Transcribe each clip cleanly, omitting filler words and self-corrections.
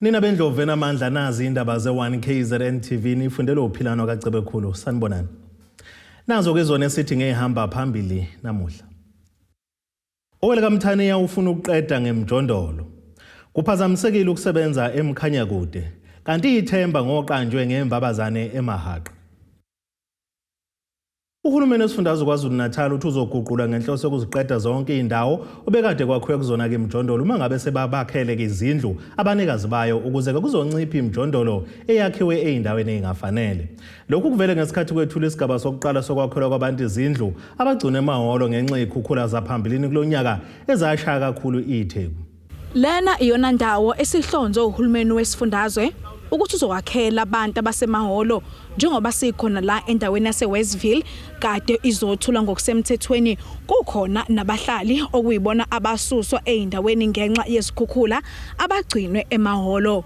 Nina Ubendle namandla nazi indaba ze-I-Kzn ifundela uphilano kaCebekhulu sanibonani. Nazo ke zona esithi ngehamba phambili namuhla. Oweleka Mthaniya ufuna ukuqeda ngemijondolo. Kuphazamisekile ukusebenza eMkhanyakude, kanti ithemba ngoqanjwe ngembabazane emahaqa. Uhulumeni wesifundazwe KwaZulu-Natal uthi uzoguqula ngenhloso yokuziqeda zonke indawo obekade kwakhiwe kuzona ke imijondolo uma ngabe sebabakhele ke izindlu abanikazi bayo ukuze ke kuzoncipha imijondolo eyakhiwe eindaweni engafanele. Lokhu kuvele ngesikhathi kwethula isigaba sokuqala sokwakhelwa kwabantu izindlu abagcina emahholo ngenxa yekhukhula zaphambilini kulonyaka ezashaya kakhulu itheku. Lena iyona ndawo esihlonzo uhulumeni wesifundazwe ukuthi uzokwakhela abantu abasemahholo njengoba sikhona la endaweni yaseWestville kade izothula ngokusemthethweni kukhona nabahlali okuyibona abasuswa eindaweni ngenxa yezikhukhula abagcinwe emahholo.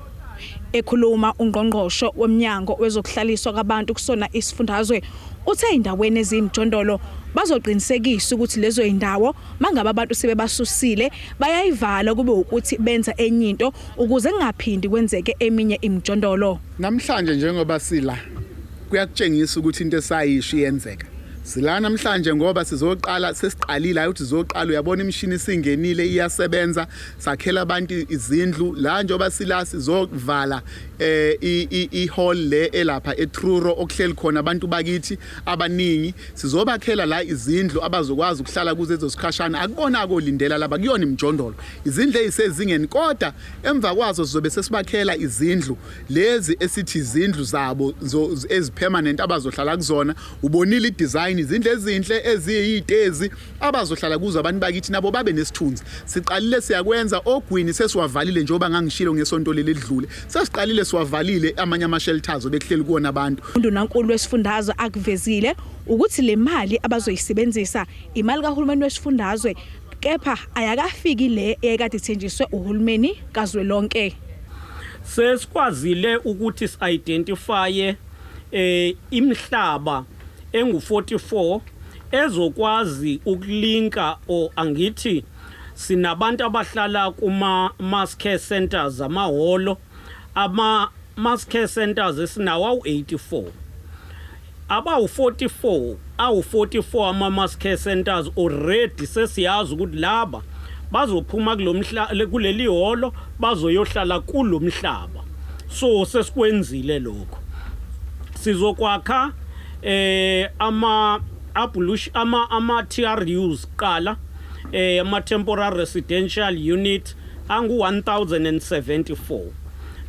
Ekhuluma ungqongqosho womnyango wezokuhlaliswa kwabantu kusona isifundazwe uthe indaweni ezimjondolo bazoqinisekisa ukuthi lezo indawo mangabe abantu sebebasusile bayayivala kube ukuthi benza enye into ukuze kungaphindi kwenzeke eminye imjondolo. Namhlanje njengoba sila kuyakutshengisa ukuthi into esayisho iyenzeka. Sila namhlanje ngoba sizoqala sesiqalile ukuthi sizoqala uyabona imishini singenile iyasebenza sakhela abantu izindlu la njoba sila sizovala i-hall le elapha eTruro okuhleli khona abantu bakithi abaningi sizobakhela la izindlu abazokwazi ukuhlala kuze ezosikhashana akubona kolindela laba kuyona imjondolo izindlu ezisezingeni kodwa emva kwazo sizobe sesibakhela izindlu lezi esithi izindlu zabo ezipermanent abazohlala kuzona ubonile idesign izindlu ezinhle eziyitezi abazohlala kuzo abantu bakithi nabo babe nesithunzi. Siqalile siyakwenza ogwini sesiwavalile njengoba ngangishilo ngesonto leli lidlule sesiqalile siwavalile amanye ama-shelters obekuhleli kuona abantu. UNdunankulu wesifundazwe akuvezile ukuthi le mali abazoyisebenzisa imali kahulumeni wesifundazwe kepha ayakafiki le ekade ithenjiswe uhulumeni kazwelonke. Sesikwazile ukuthi si-identifye imhlaba engu-44 ezokwazi ukulinka angithi sinabantu abahlala kuma-mass care centers amahholo ama-mass care centers esinawo awu-84 awu-44 ama-mass care centers already sesiyazi ukuthi laba bazophuma kuleli hholo bazoyohlala kulo mhlaba so sesikwenzile lokho sizokwakha ama-TRUs qala ama-temporary residential unit angu-1074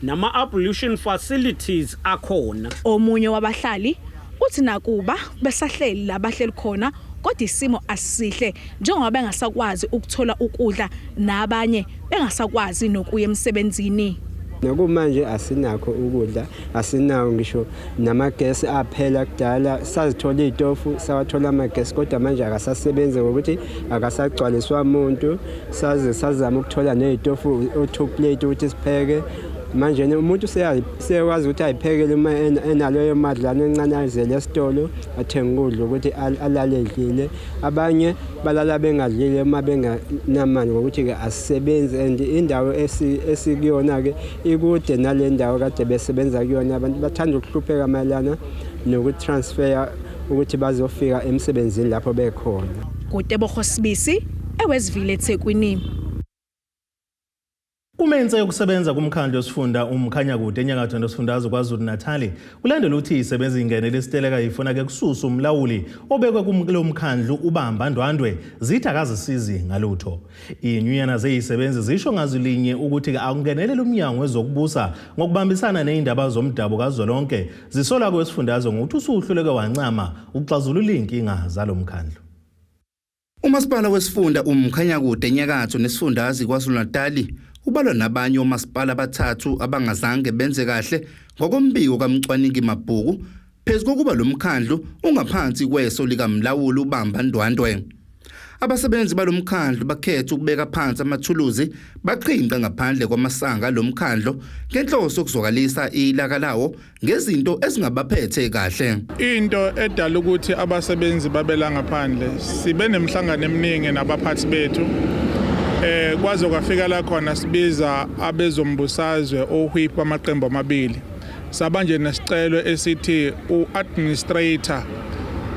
nama-ablution facilities akhona. Omunye wabahlali uthi nakuba besahleli labahleli khona kodwa isimo asihle njengoba bengasakwazi ukuthola ukudla nabanye bengasakwazi nokuya emsebenzini. Nakumanje asinakho ukudla asinawo ngisho namagesi aphela kudala sazithola itofu sawathola amagesi kodwa manje akasasebenze ngokuthi akasagcwaliswa umuntu sazama ukuthola nezitofu o2 plate ukuthi sipheke manje umuntu seyakwazi ukuthi ayiphekele uma enaleyo madlana encane azele esitolo athenga ukudla ukuthi alale edlile abanye balala bengadlile uma benganamali ngokuthi ke asisebenzi and indawo esikuyona ke ikude nale ndawo kade besebenza kuyona abantu bathanda ukuhlupheka mayelana nokutransfer ukuthi bazofika emsebenzini lapho bekhona. Kutebogo Sibisi eWestville eThekwini. Umenze yokusebenza kumkhandlu wesifunda uMkhanyakude enyakatho nesifundazwe KwaZulu-Natal ulandela ukuthi isebenza ingenele isiteleka ifuna ke kususa umlawuli obekwe kulo mkhandlu ubamba ndwandwe zithi akazisizi ngalutho. Inyunyana zeyisebenzi zisho ngazulinye ukuthi ke akungenelele umnyango wezokubusa ngokubambisana neindaba zomdabu kazwelonke zisola kwesifundazwe ngokuthi usuhluleke wancama ukuxazulula inkinga zalomkhandlu. Umasipala wesifunda uMkhanyakude enyakatho nesifundazwe KwaZulu-Natal ubalwa nabanye omasipala abathathu abangazange benze kahle ngokombiko kaMcwaningi Mabhuku phezu kokuba lo mkhandlu ungaphansi kweso likamlawuli ubamba ndwandwe. Abasebenzi balomkhandlu bakhetha ukubeka phansi amathuluzi baqhinqa ngaphandle kwamasanga lomkhandlu ngenhloso yokuzwakalisa ilaka lawo ngezinto ezingabaphethe kahle. Into edala ukuthi abasebenzi babela ngaphandle sibe nemhlangano eminingi nabaphathi bethu kwaze kwafika la khona sibiza abezombusazwe ohwipa amaqembu amabili sabanje nesicelo esithi uadministrator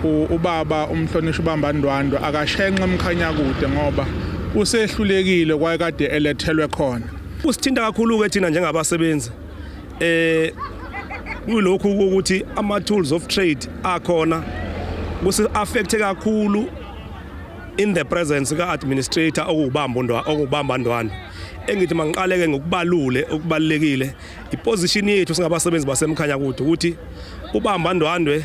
ubaba umhlonishwa uBambandwandwe akashenxe eMkhanyakude ngoba usehlulekile kwakade elethelwe khona. Kusithinta kakhulu ke thina njengabasebenzi kulokhu ukuthi ama tools of trade akhona kusi affect kakhulu in the presence ka administrator okubambandwana engithi mangiqaleke ngokubalule okubalekile iposition yethu singabasebenzi basemkhanyakude ukuthi uBambandwandwe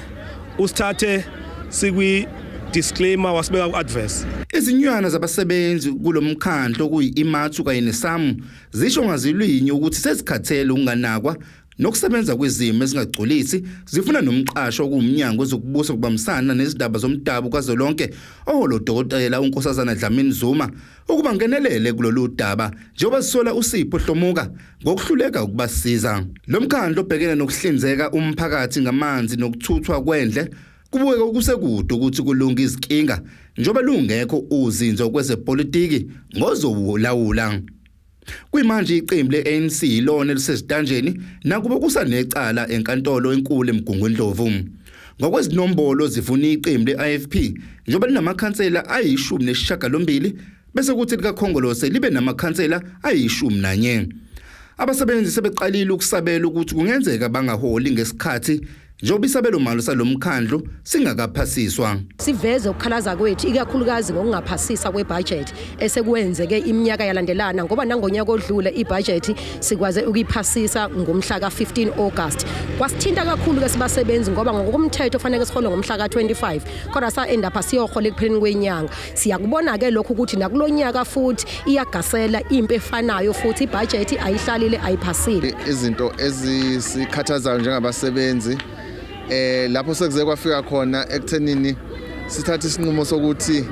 usithathe sikwi disclaimer wasibeka ku adverse. Izinywana zabasebenzi kulomkhandlo kuyi-IMATU kanye neSAMU zisho ngazilwinyi ukuthi sezikhathele ukunganakwa nokusebenza kwezimo ezingagculisi zifuna nomqasho kuumnyango wezokubusa kubambisana nezindaba zomdabu kazolonke oholo Dr. uNkosazana Dlamini Zuma ukuba ngenelele kulolu daba njengoba sisola uSipho Hlomuka ngokuhluleka ukubasiza. Lo mkhandlo obhekene nokuhlinzeka umphakathi ngamanzi nokuthuthwa kwendle kubukeka ukusekude ukuthi kulunga izinkinga njengoba lungekho uzinzo kwezepolitiki ngozowulawula. Kuyimanje iqembu le-ANC ilona elisezitanjeni nakuba kusanecala enkantolo enkulu eMgungundlovu. Ngokwezinombolo zifuna iqembu le-IFP njengoba linamakhansela ayi-18 bese kuthi likaKhongolose libe namakhansela ayi-11. Abasebenzi sebeqalile ukusabela ukuthi kungenzeka bangaholi ngesikhathi njengoba isabelo malo salomkhandlo singakaphasiswa. Siveze ukukhalaza kwethu ikakhulukazi ngokungaphasisa kwebudget esekuwenzeke iminyaka yalandelana ngoba nangonyaka odlule ibudget sikwaze ukuyiphasisa ngomhla ka15 August. Kwasithinta kakhulu ke sibasebenzi ngoba ngokomthetho fanele sihole ngomhla ka25 kodwa sa end up siyohola ekupheleni kwenyanga. Siyakubona ke lokho ukuthi nakulonyaka futhi iyagasela impi efanayo futhi ibudget ayihlalile ayiphasile. Izinto ezisikhathazayo njengabasebenzi lapho sekuze kwafika khona ekuthenini sithatha isinqumo sokuthi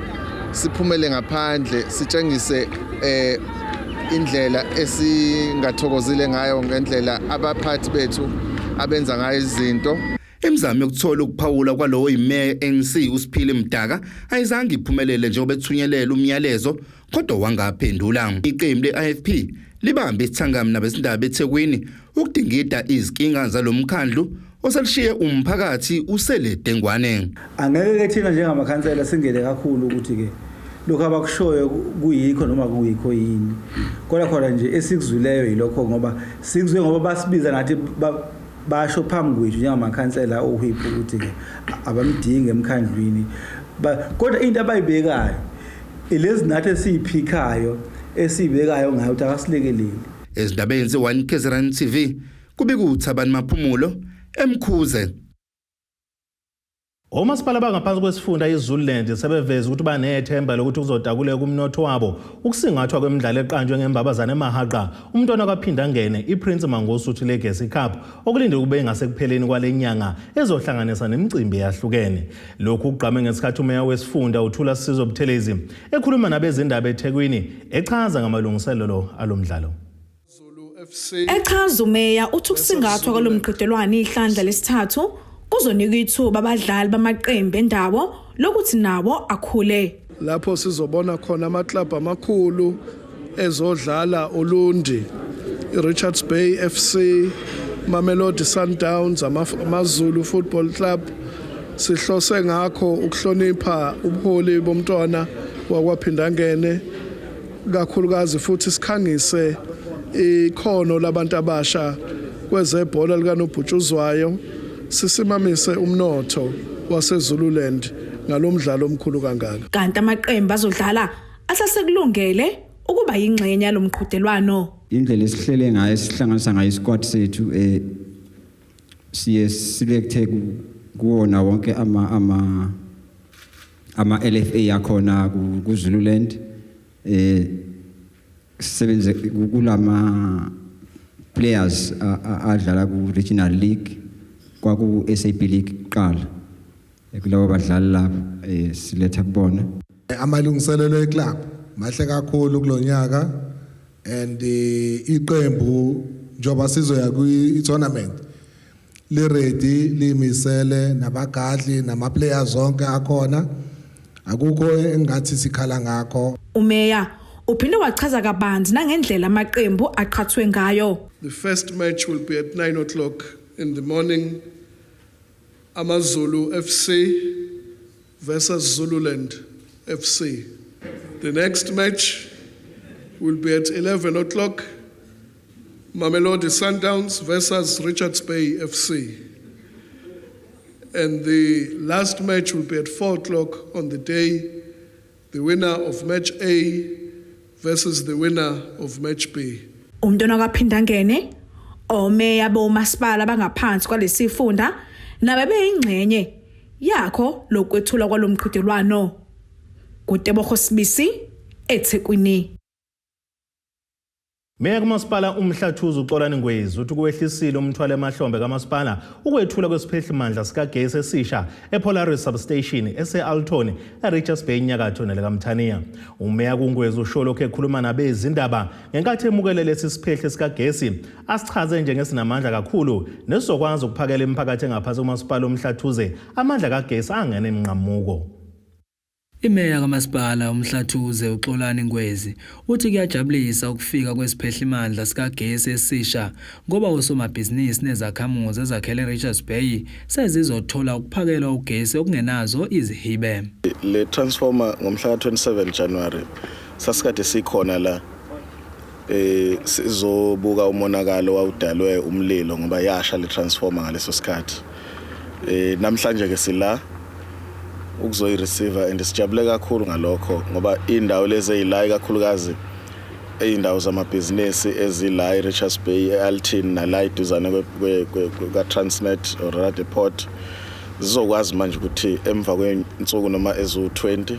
siphumele ngaphandle sitshengise indlela esingathokozile ngayo ngendlela abaphathi bethu abenza ngayo izinto. Imizamo yokuthola ukuphawula kwalowo iMayor ANC uSiphile Mdaka ayizange iphumelele njengoba ethunyelele umyalezo kodwa wangaphendula. Iqembu le-IFP libambe isithangami nabezindaba eThekwini ukudingida izinkinga zalomkhandlu oselishiye umphakathi usele dengwane. Angeke ke thina njengamakhansela singele kakhulu ukuthi ke lokho abakushoyo kuyikho noma kuyikho yini. Kodwa khona nje esikuzwileyo yilokho ngoba sikuzwe ngoba basibiza nathi basho phambi kwethu njengamakhansela ohwipho ukuthi ke abamdinga emkhandlwini. Kodwa into abayibekayo ilezi nathi esiyiphikayo esibekayo ngayo ukuthi akasilekeleli. Ezindabeni ze-I-Kzn TV kubika uThabani Maphumulo eMkhuze. Omasipala bangaphansi kwesifunda iZululand sebeveza ukuthi banethemba lokuthi kuzodakuleka kumnotho wabo ukusingathwa kwemidlalo eqanjwe ngembabazana emahaqa umntwana kwaphinda ngene iPrince Mangosuthu Legacy Cup okulinde kube ngasekupheleni kwalenyanga ezohlanganisa nemicimbi yahlukene. Lokhu kugqame ngesikhathi umeya wesifunda uThula Sizo Buthelezi ekhuluma nabezindaba eThekwini echaza ngamalungiselelo alomdlalo. Echaza umeya uthi ukusingathwa kwalomqhudelwano ihlandla lesithathu kuzonika ithuba abadlali bamaqembu endawo lokuthi nawo akhule. Lapho sizobona khona amaklabhu amakhulu ezodlala uLundi, iRichards Bay FC, Mamelodi Sundowns, amaZulu Football Club. Sihlose ngakho ukuhlonipha ubuholi bomntwana wakwaphinda ngene kakhulukazi futhi sikhangise ikhono labantu abasha kwezebhola likanobhutshuzwayo. Sisimamise umnotho waseZululand ngalomdlalo omkhulu kangaka. Kanti amaqembu azodlala asasekulungele ukuba yingxenye yalomqhudelwano. Indlela esihlele ngayo sihlanganisa ngayo isquad sethu siye selecte kuwona wonke ama LFA yakhona kuZululand sisebenze kulama players adlala ku Regional League kwaku SAP League qala kulabo badlali lapha siletha kubona amalungiselelo eClub mahle kakhulu kulonyaka and iqembu njoba sizoya kwi-tournament li ready limisele nabagadli nama players zonke akhona akukho engathi sikhala ngakho. Umeya Uphinde wachaza kabanzi nangendlela amaqembu aqhathwe ngayo. The first match will be at 9 o'clock in the morning. AmaZulu FC versus Zululand FC. The next match will be at 11 o'clock. Mamelodi Sundowns versus Richards Bay FC. And the last match will be at 4 o'clock on the day. The winner of match A versus the winner of match B. Umntwana kaphinda ngene omeya bomasipala bangaphansi kwalesifunda nabe beyingcenye yakho lokwethula kwalomqhudelwano. Kutebogo Sibisi eThekwini. Meya kamasipala uMhlathuze uXolani Ngwezi uthi kuwehlisile umthwalo emahlombe kamasipala ukwethula kwesiphehlimandla sikagesi esisha ePolaris substation ese-Alton eRichards Bay enyakatho nelekamthaniya. Umeya kuNgwezi usho lokho ekhuluma nabezindaba ngenkathi emukele lesi siphehle sikagesi asichaze njengesinamandla kakhulu nesizokwazi ukuphakela imiphakathi engaphansi komasipala uMhlathuze amandla kagesi angene emnqamuko. Imeya kamasipala uMhlathuze uXolani Ngwezi uthi kuyajabulisa ukufika kwesiphehlimandla sikagesi esisha ngoba osomabhizinisi nezakhamuzi ezakhele Richards Bay sezizothola ukuphakelwa ugesi okungenazo izihibe. Le transformer ngomhla ka-27 January sasikade sikhona la sizobuka umonakalo wawudalwe umlilo ngoba yasha le transformer ngaleso sikhathi. Namhlanje ke sila ukuzoyireceiver and sijabule kakhulu ngalokho ngoba indawo lezi ezila kakhulukazi eindawo zamabhizinisi ezila eRichards Bay eAlton nala iduzane kwe Transnet or Radio Port zizokwazi manje ukuthi emva kwensuku noma ezu20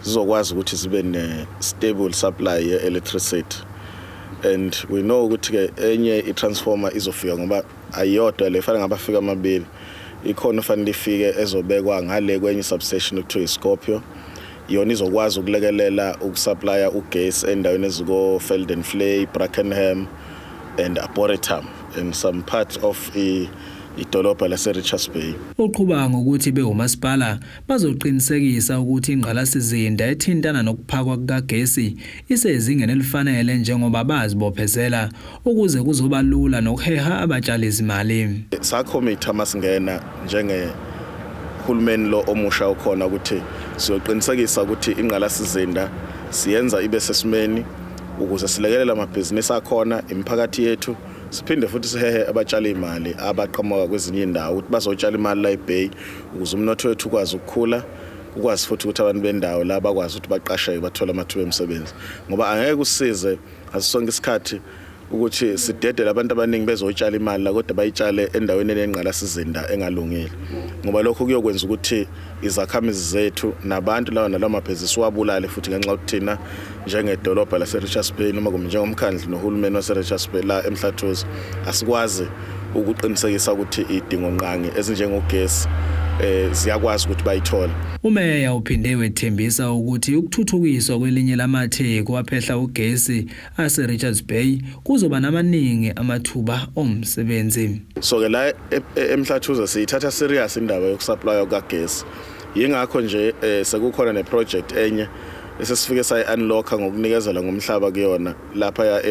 zizokwazi ukuthi zibe ne stable supply ye electricity. And we know ukuthi ke enye itransformer izofika ngoba ayodwa le fana ngabafika amabili. Ikhona fanele ifike ezobekwa ngale kwenye substation ekuthiwa iScorpio. Yona izokwazi ukulekelela ukusupply ugesi endaweni eziko Feldenvlei, Brackenham and Arboretum and some parts of idolobha lase-Richards Bay. Uqhubanga ngokuthi behumasipala bazoqinisekisa ukuthi ingqalasizinda ethintana nokuphakwa kukagesi isezingeni elifanele njengoba bazibophezela ukuze kuzoba lula nokuheha abatshali izimali. Sakhomitha masingena njengehulumeni lo omusha ukhona ukuthi siyoqinisekisa ukuthi ingqalasizinda siyenza ibe sesimeni ukuze silekelela amabhizinisi akhona imiphakathi yethu. Siphinde futhi sihehe abatshali imali abaqhamuka kwezinye indawo ukuthi bazotshala imali la eBay ukuze umnotho wethu ukwazi ukukhula ukwazi futhi ukuthi abantu bendawo la bakwazi ukuthi baqasheke bathola amathuba emisebenzi ngoba angeke kusize asonke isikhathi ukuthi sidedele abantu abaningi bezotshala imali la kodwa bayitshale endaweni enengqalasizinda engalungile ngoba lokho kuyokwenza ukuthi izakhamizi zethu nabantu lawa nalamabhizinisi wabulale futhi ngenxa yokuthina njengedolobha lase-Richards Bay noma njengomkhandlu nohulumeni wase-Richards Bay la eMhlathuze asikwazi ukuqinisekisa ukuthi idingo nqangi ezinjengogesi ziyakwazi ukuthi bayithole. Umeya uphinde wethembisa ukuthi ukuthuthukiswa kwelinye lamatheko waphehla ugesi ase-Richards Bay kuzoba namaningi amathuba omsebenzi. So ke la eMhlathuze siyithatha serious indaba yokusupply kagesi. Yingakho nje sekukhona neproject enye esesifike sayi-unlocka ngokunikezela ngomhlaba kuyona lapha ya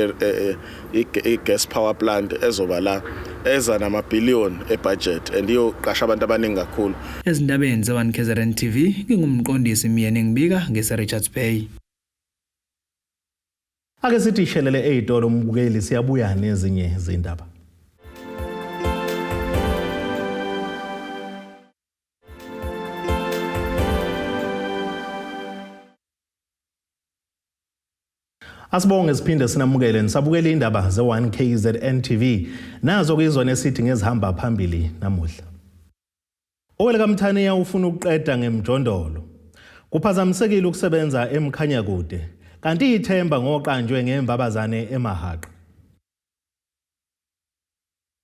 i-gas power plant ezoba la eza namabhiliyoni ebudget and iyoqasha abantu abaningi kakhulu. Ezindabeni ze-I-Kzn TV ngingumqondisi Miyeni ngibika ngese-Richards Bay. Ake sithi shelele eyitolo umbukeli siyabuya nezinye izindaba. Asibonge siphinde sinamukele nisabukele indaba ze-I-Kzn TV nazo kuyizona esithi ngezihamba phambili namuhla. Owelekamthaniya ufuna ukuqeda Ngemijondolo. Kuphazamisekile ukusebenza eMkhanyakude kanti ithemba ngoqanjwe ngemvabazane eMahaqo.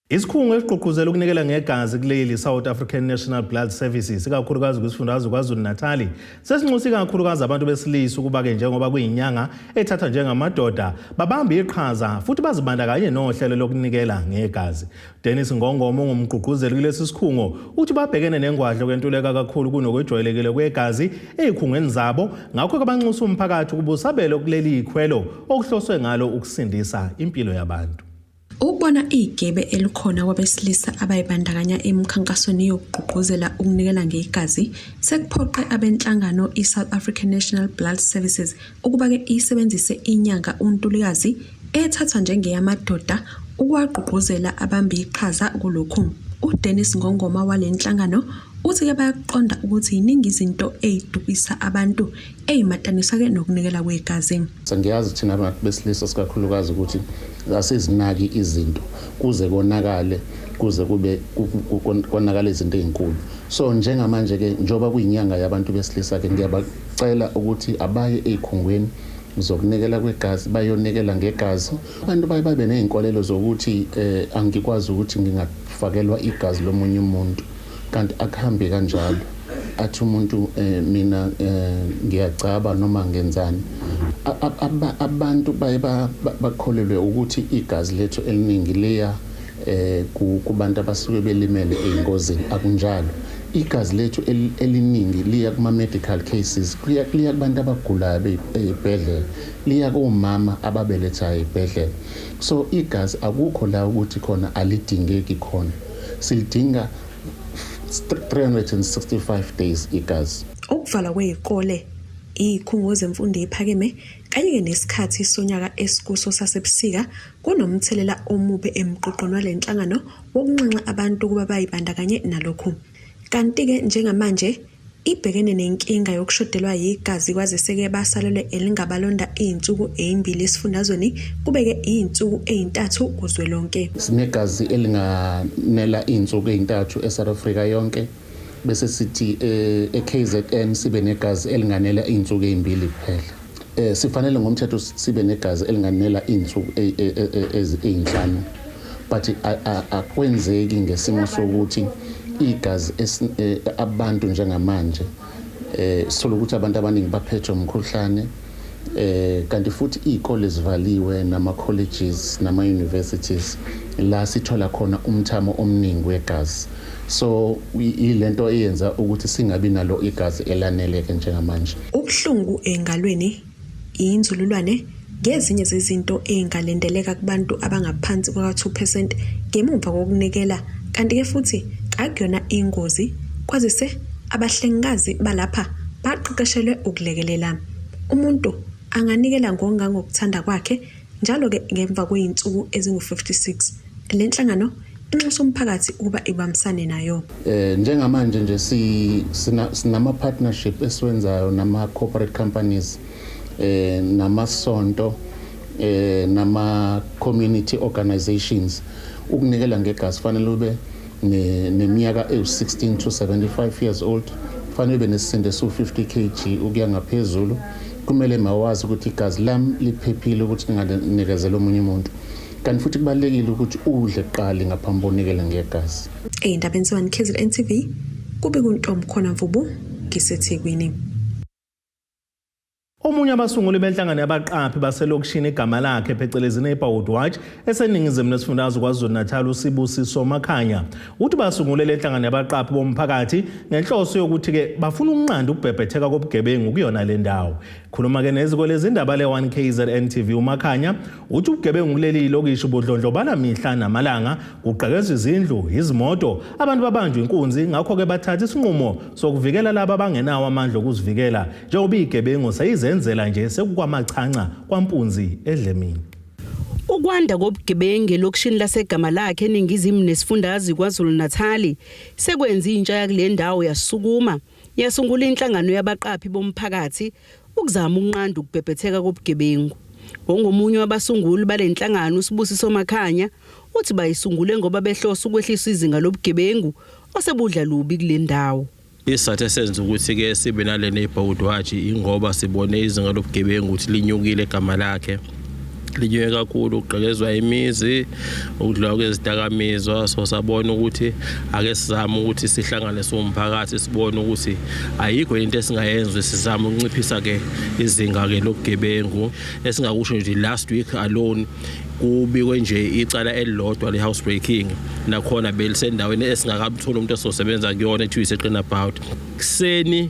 Isikhungo esiqhuqhuzela ukunikela ngegazi kuleli South African National Blood Services ikakhulukazi kwisifundazwe KwaZulu-Natal sesinxusa kakhulukazi abantu besilisa ukuba ke njengoba kuyinyanga ethatha njengamadoda babamba iqhaza futhi bazibandakanye nohlelo lokunikela ngegazi. Dennis Ngongoma ongumqhuqhuzeli kulesi sikhungo uthi babhekene nengwadlo kwentuleka kakhulu kunokwejwayelekile kwegazi ezikhungweni zabo ngakho abanxusa umphakathi ukubusabelo kuleli ikhwelo okuhloswe ngalo ukusindisa impilo yabantu. Ukubona igebe elikhona kwabesilisa abayibandakanya emkhankasweni yokuqhuqhuzela ukunikela ngegazi sekuphoqe abenhlangano iSouth African National Blood Services ukuba ke isebenzise inyanga uNtulikazi ethathwa njengeyamadoda ukwaqhuqhuzela abamba iqhaza kulokhu. uDennis Ngongoma walenhlangano uthi ke bayaqonda ukuthi iningi izinto ezidukisa abantu ezimataniswa ke nokunikela kwegazi. Ngiyazi thina abantu besilisa sikakhulukazi ukuthi asizinaki izinto kuze konakale kuze kube konakala izinto ezinkulu. So njengamanje ke njoba kuyinyanga yabantu besilisa ke ngiyabacela ukuthi abaye ezikhungweni zokunikela kwegazi bayonikela ngegazi. Abantu babe nezinkolelo zokuthi angikwazi ukuthi ngingafakelwa igazi lomunye umuntu kanti akuhambe kanjalo. Athi umuntu mina ngiyacaba noma ngenzani. Abantu baye bakholelwe ukuthi igazi lethu eliningi liya kubantu abasuke belimele ezingozini. Akunjalo. Igazi lethu eliningi liya kuma medical cases, liya kubantu abagulayo ezibhedlela, liya komama ababeletha ezibhedlela. So igazi akukho la ukuthi khona alidingeki khona. Silidinga 365 days igazi. Ukuvala kwezikole, izikhungo zemfundo ephakeme kanye nesikhathi sonyaka esikuso sasebusika kunomthelela omubi emqoqweni walenhlangano wokunxenxa abantu kuba bayibandakanye nalokho. Kanti ke njengamanje ibhekene nenkinga yokushodelwa yigazi kwaze seke basalelwe elingabalonda izinsuku ezimbili esifundazweni kubeke izinsuku ezintathu kuzwelonke. Sinegazi elinganela izinsuku ezintathu eSouth Africa yonke bese sithi I-Kzn sibe negazi elinganela izinsuku ezimbili kuphela. Sifanele ngomthetho sibe negazi elinganela izinsuku ezinhlanu, but akwenzeki ngesimo sokuthi igazi abantu njengamanje sithola ukuthi abantu abaningi baphethwe umkhuhlane kanti futhi izikole zivaliwe nama colleges nama universities la sithola khona umthamo omningi wegazi. So ilento eyenza ukuthi singabi nalo igazi elaneleke njengamanje. Ubuhlungu engalweni inzululwane ngezinye zezinto engalendeleka kubantu abangaphansi kwa 2% ngemuva kokunikela kanti ke futhi akuyona ingozi kwazise abahlengikazi balapha baqeqeshelwe ukulekelela. Umuntu anganikela ngokuthanda kwakhe njalo ke ngemva kweinsuku ezingu56. Lenhlangano inxusa umphakathi ukuba ibambisane nayo. Njengamanje nje sinama partnership esiwenzayo nama corporate companies namasonto nama community organizations. Ukunikela ngegazi fanele ube neminyaka ewu16 to 75 years old, fanele ube nesisindo su50 kg ukuya ngaphezulu. Kumele mawazi ukuthi igazi lami liphephile ukuthi nginganikezela omunye umuntu. Kanti futhi kubalekile ukuthi udle qali ngaphambi kokunikela ngegazi. Endabeni I-Kzn TV kube kuntombi khona Mvubu ngiseThekwini. Omunye abasunguli benhlangano yabaqaphi baselokishini igama lakhe phecelezi neighborhood watch eseningizimu nesifundazwe KwaZulu-Natal uSibusiso Makhanya uthi basungule lenhlangano yabaqaphi bomphakathi ngenhloso yokuthi ke bafuna ukunqanda ukubhebhetheka kobugebengu kuyona le ndawo. Khuluma ke neziko lezindaba le-I-Kzn uMakhanya uthi ubugebengu kuleli lokishi bodlondlobala mihla namalanga kuqekezwe izindlu, izimoto, abantu babanjwe inkunzi ngakho ke bathatha isinqumo sokuvikela laba abangenawo amandla okuzivikela njengoba igebengu sayizenzela nje sekukwamachanca kwampunzi edlemini. Ukwanda kobugebengu lokishini lasegama lakhe eningizimu nesifundazwe KwaZulu-Natal sekwenza intsha yakule ndawo yasukuma yasungula inhlangano yabaqaphi bomphakathi ukuzama ukunqanda ukubhebhetheka kobugebengu. Ngomunye wabasunguli balenhlangano uSibusiso Makhanya uthi bayisungule ngoba behlosa ukwehlisa izinga lobugebengu osebudla lubi kule ndawo. Isathe senza ukuthi ke sibe nale neighborhood watch ingoba sibone izinga lobugebengu ukuthi linyukile egama lakhe linyuke kakhulu ukugqekezwa imizi ukudlula kwezidakamizwa so sabona ukuthi ake sizame ukuthi sihlangane somphakathi sibone ukuthi ayikho into esingayenza sizame ukunciphisa ke izinga ke lokugebengu esingakusho nje last week alone kubikwe nje icala elilodwa le housebreaking nakhona belisendaweni esingakabuthola umuntu ososebenza kuyona ethi iseqina about kuseni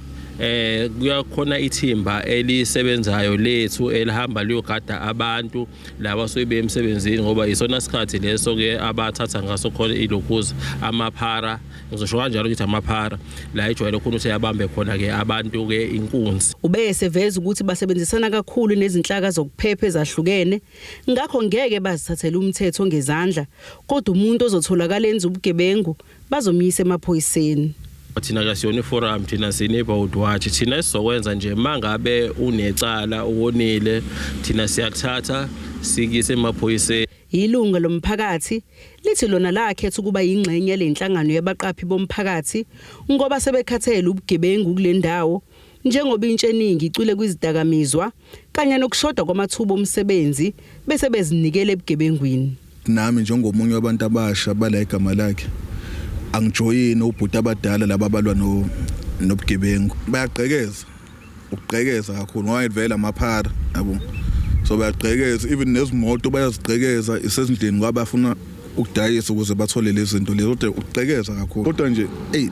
kuyakhona ithimba elisebenzayo lethu elihamba liyogada abantu laba soyibe emsebenzini ngoba isona sikhathi leso ke abathatha ngaso khona ilokuza amaphara ngizosho kanjalo ukuthi amaphara la ejwayele khona ukuthi yabambe khona ke abantu ke inkunzi ubeseveza ukuthi basebenzisana kakhulu nezinhlaka zokuphepha ezahlukene ngakho ngeke bazithathele umthetho ngezandla kodwa umuntu ozotholakala enza ubugebengu bazomyisa emaphoyiseni. Thina kasiyona iforum thina sineighborhood watch thina sizokwenza nje mangabe unecala uwonile thina siyakuthatha sikise emaphoyiseni. Ilunga lomphakathi lithi lona lakhetha ukuba ingxenye lenhlangano yabaqaphi bomphakathi ngoba sebekhathele ubugebengu kule ndawo njengoba intsha eningi icule kwizidakamizwa kanye nokushoda kwamathuba omsebenzi bese bezinikele ebugebengwini. Nami njengomunye wabantu abasha bala igama lakhe angijoyini ubhuti abadala laba abalwa nobugebengu bayagqekeza ukugqekeza kakhulu ngoba ivela amaphara yabo so bayagqekeza even nezimoto bayazigqekeza isezindleni ngoba bafuna ukudayisa ukuze bathole lezi zinto lezo kodwa ukugqekeza kakhulu kodwa nje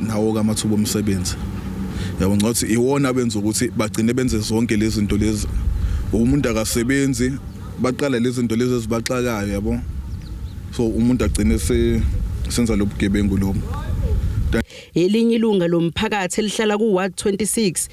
nawo kamathuba omsebenzi yabo ngokuthi iwona benza ukuthi bagcine benze zonke lezi zinto lezi umuntu akasebenzi baqala lezi zinto lezi ezibaxakayo yabo so umuntu agcine senza lobugebengu lobo. Elinye ilunga lomphakathi elihlala ku Ward 26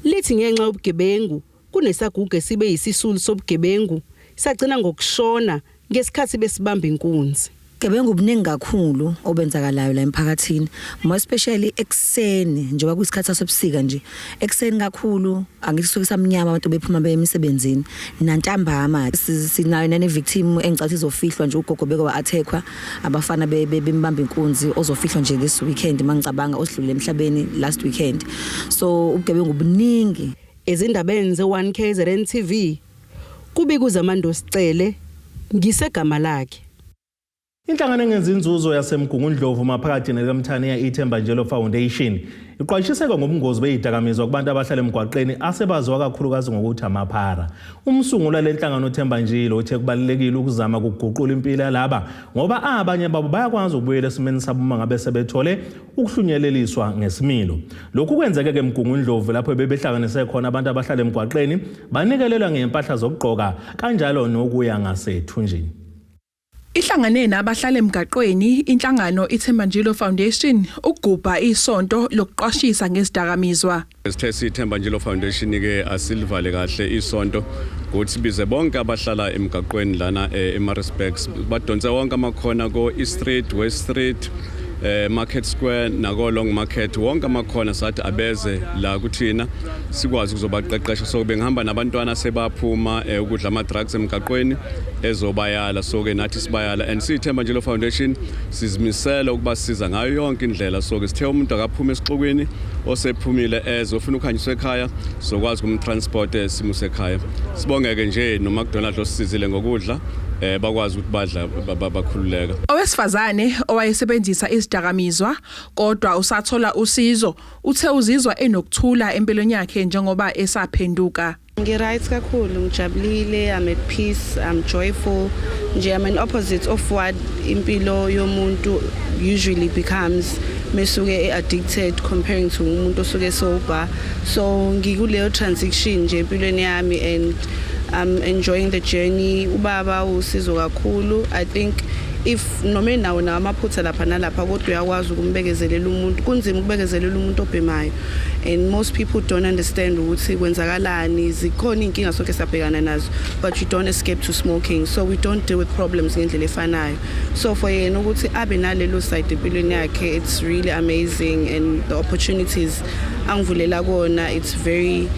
lithi ngenxa yobugebengu kunesagugu esibe yisisulu sobugebengu sagcina ngokushona ngesikhathi besibamba inkunzi. Gebengu buningi kakhulu obenzakalayo la emphakathini more especially ekseni njengoba kuyisikhathi sasebusika nje ekseni kakhulu angithi suke samnyama abantu bephuma beyemisebenzini nantambama sinayo nane victim engicathi izofihlwa nje ugogo beke wa-attackwa abafana bembamba inkunzi ozofihlwa nje this weekend mangicabanga osidlule emhlabeni last weekend so ubugebengu buningi ezindabeni ze-1KZNTV kubikuza amando sicele ngisegama lakhe. Inhlangano engenza inzuzo yaseMgungundlovu maphakathi nekamthani ye-Ithemba Foundation iqwashiseka ngobungozi beyidakamizwa kubantu abahlala emgwaqeni asebaziwa kakhulukazi ngokuthi amaphara. Umsunguli lenhlangano uThemba Njilo uthe kubalekile ukuzama ukuguqula impilo yalaba ngoba abanye babo bayakwazi ukubuyela esimeni sabo mangabe sebethole ukuhlunyeleliswa ngesimilo. Lokhu kwenzeke ke eMgungundlovu lapho bebehlanganise khona abantu abahlala emgwaqeni banikelelwa ngempahla zokugqoka kanjalo nokuya ngasethunjini. Ihlangane nabahlala emgaqweni inhlangano Ithemba Foundation ukugubha isonto lokuqwashisa ngezidakamizwa. Sithesi Ithemba Foundation ke asilivale kahle isonto ukuthi bize bonke abahlala emgaqweni lana eMaritzburg badonse wonke amakhona ko East Street, West Street, Market Square nako Long Market wonke amakhona sathi abeze la kuthina sikwazi ukuzobaqeqesha so bengihamba nabantwana sebaphuma ukudla ama drugs emgaqweni ezobayala so ke nathi sibayala and siThemba Foundation sizimisela ukuba siza ngayo yonke indlela so ke sithe umuntu akaphuma esixokweni osephumile ezofuna ukuhanyiswa ekhaya sokwazi kumtransport simuse ekhaya sibongeke nje no McDonald osizile ngokudla bakwazi ukuthi badla bakhululeka. Owesifazane owayesebenzisa izidakamizwa kodwa usathola usizo uthe uzizwa enokuthula empilweni yakhe njengoba esaphenduka. Ngiright kakhulu ngijabulile I'm at peace I'm joyful nje I'm an opposite of what impilo yomuntu usually becomes mesuke addicted comparing to umuntu osuke sober so ngikuleyo transition nje empilweni yami and I'm enjoying the journey. Ubaba usizo kakhulu. I think if noma nawo namaphutha lapha nalapha kodwa uyakwazi ukumbekezelela umuntu kunzima ukubekezelela umuntu obhemayo and most people don't understand ukuthi kwenzakalani zikhona inkinga sonke sabhekana nazo but you don't escape to smoking so we don't deal with problems ngendlela efanayo so for yena ukuthi abe nalelo side empilweni yakhe it's really amazing and the opportunities angivulela kona it's very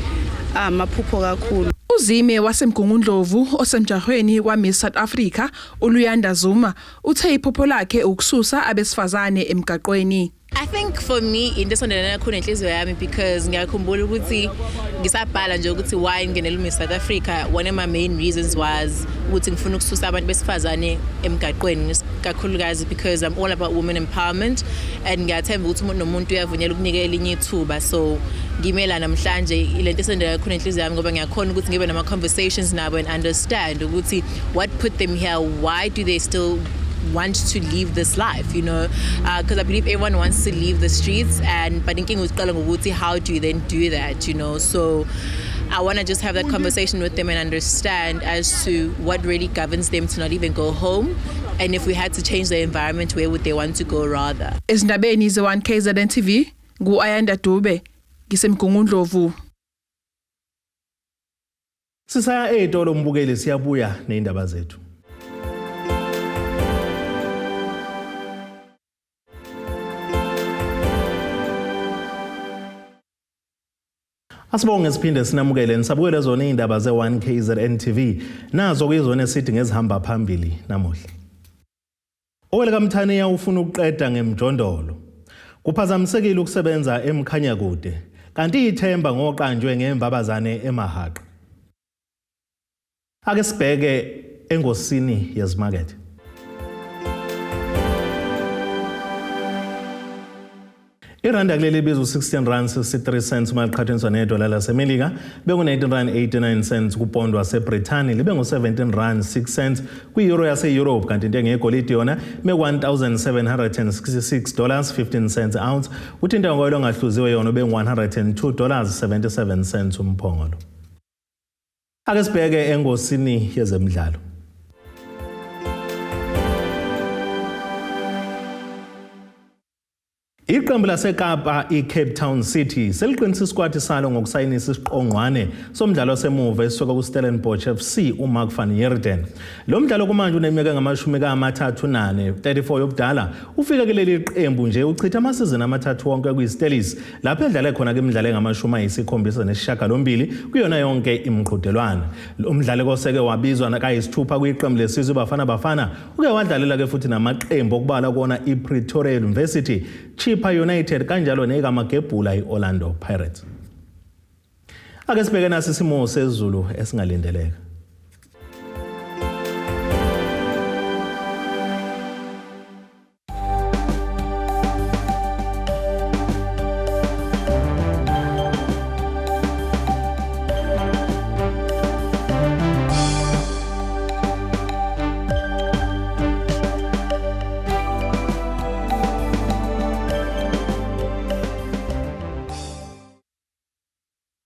maphupho kakhulu. Uzime waseMgungundlovu osemjahweni kwa Miss South Africa uLuyanda Zuma uthe iphupho lakhe ukususa abesifazane emgaqweni. I think for me into esondelana kakhulu nenhliziyo yami because ngiyakhumbula ukuthi ngisabhala nje ukuthi why ngingenela uMiss South Africa. One of my main reasons was ukuthi ngifuna ukususa abantu besifazane emgaqweni kakhulukazi because I'm all about women empowerment and ngiyathemba ukuthi umuntu nomuntu uyavunyelwa ukunika elinye ithuba. So ngimela namhlanje ilento esondelana kakhulu nenhliziyo yami ngoba ngiyakhona ukuthi ngibe nama conversations nabo and understand ukuthi what put them here, why do they still want to live this life, you know, because I believe everyone wants to leave the streets, and but thinking with how do you then do that, you know? So I want to just have that conversation with them and understand as to what really governs them to not even go home, and if we had to change the environment, where would they want to go rather? Ezindabeni ze-1KZNTV ngu-Ayanda Dube ngisemgungundlovu. Sisaya etolo mbukeli siyabuya neindaba zethu. Asibonge siphinde sinamukele nisabukele zona izindaba ze-1KZNTV nazo kuyizona esithi ngezihamba phambili namuhla. Oweleka Mthaniya ufuna ukuqeda ngemijondolo. Kuphazamisekile ukusebenza eMkhanyakude kanti ithemba ngoqanjwe ngembabazane emahaqa. Ake sibheke engosini yezimakethe. Iranda kuleli bizo 16 rand 63 cents maliqhathaniswa nedola laseMelika beku 19 rand 89 cents kupondo waseBrithani libe ngo 17 rand 6 cents kwi-euro yase-Europe kanti intengo yegolide yona me $1,766.15 ounce uthi intengo yoilo ngahluziwe yona be $102.77 umphongolo. Ake sibheke engosini yezemidlalo. Iqembu laseKapa iCape Town City seliqinisa iskwadi salo ngokusayinisa isiqongqwane somdlalo semuva esuka kuStellenbosch FC uMark van Heerden. Lo mdlalo kumanje uneminyaka ngama-34 34 yobudala ufika kuleli qembu nje uchitha amasizini amathathu wonke kuyiStelis lapho edlale khona ke imidlalo engama-78 kuyona yonke imiqhudelwano. Lo mdlalo koseke wabizwa nakayisithupha kwiqembu lesizwe Bafana uke wadlalela ke futhi namaqembu okubala kuona iPretoria University, Chippa United kanjalo neGamagebhula iOrlando Pirates. Ake sibheke nasi isimo sezulu esingalindeleka.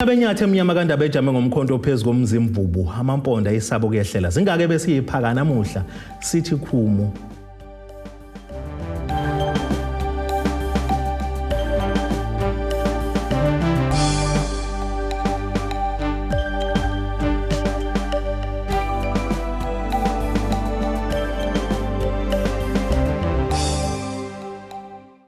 Abenyathe emnyama kaNdaba ejame ngomkhonto ophezulu komzimvubu amamponda isabo kuyehlela zingake besiyiphaka namuhla sithi khumu